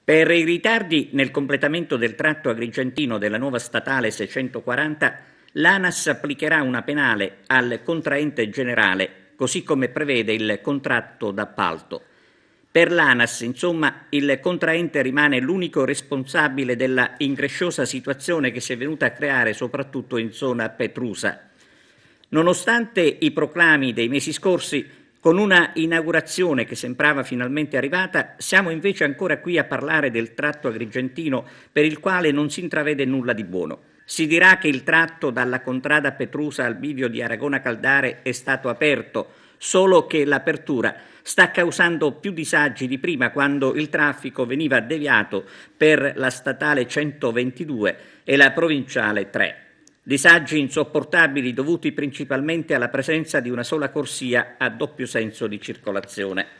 Per i ritardi nel completamento del tratto agrigentino della nuova statale 640, l'ANAS applicherà una penale al contraente generale, così come prevede il contratto d'appalto. Per l'ANAS, insomma, il contraente rimane l'unico responsabile della incresciosa situazione che si è venuta a creare soprattutto in zona Petrusa. Nonostante i proclami dei mesi scorsi, con una inaugurazione che sembrava finalmente arrivata, siamo invece ancora qui a parlare del tratto agrigentino per il quale non si intravede nulla di buono. Si dirà che il tratto dalla contrada Petrusa al bivio di Aragona Caldare è stato aperto, solo che l'apertura sta causando più disagi di prima, quando il traffico veniva deviato per la statale 122 e la provinciale 3. Disagi insopportabili dovuti principalmente alla presenza di una sola corsia a doppio senso di circolazione.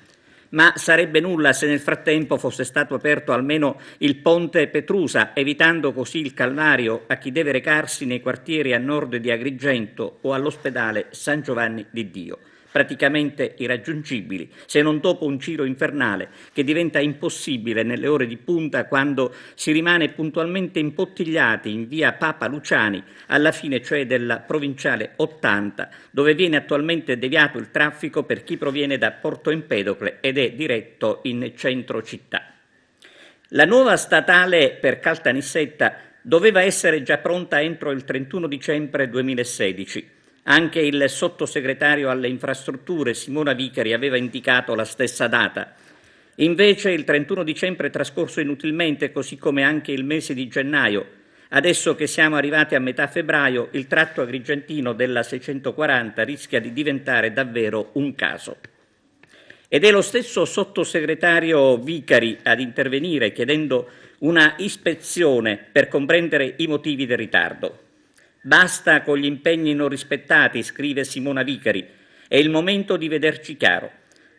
Ma sarebbe nulla se nel frattempo fosse stato aperto almeno il ponte Petrusa, evitando così il calvario a chi deve recarsi nei quartieri a nord di Agrigento o all'ospedale San Giovanni di Dio, praticamente irraggiungibili, se non dopo un giro infernale che diventa impossibile nelle ore di punta, quando si rimane puntualmente imbottigliati in via Papa Luciani, alla fine cioè della provinciale 80, dove viene attualmente deviato il traffico per chi proviene da Porto Empedocle ed è diretto in centro città. La nuova statale per Caltanissetta doveva essere già pronta entro il 31 dicembre 2016. Anche il sottosegretario alle infrastrutture Simona Vicari aveva indicato la stessa data. Invece il 31 dicembre è trascorso inutilmente, così come anche il mese di gennaio. Adesso che siamo arrivati a metà febbraio, il tratto agrigentino della 640 rischia di diventare davvero un caso. Ed è lo stesso sottosegretario Vicari ad intervenire chiedendo una ispezione per comprendere i motivi del ritardo. Basta con gli impegni non rispettati, scrive Simona Vicari, è il momento di vederci chiaro.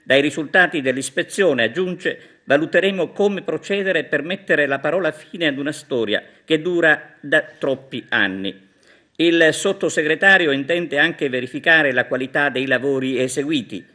Dai risultati dell'ispezione, aggiunge, valuteremo come procedere per mettere la parola fine ad una storia che dura da troppi anni. Il sottosegretario intende anche verificare la qualità dei lavori eseguiti.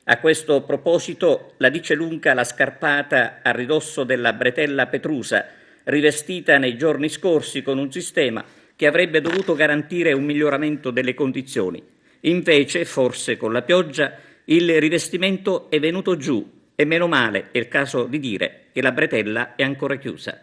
A questo proposito la dice lunga la scarpata a ridosso della bretella Petrusa, rivestita nei giorni scorsi con un sistema che avrebbe dovuto garantire un miglioramento delle condizioni. Invece, forse con la pioggia, il rivestimento è venuto giù e meno male, è il caso di dire che la bretella è ancora chiusa.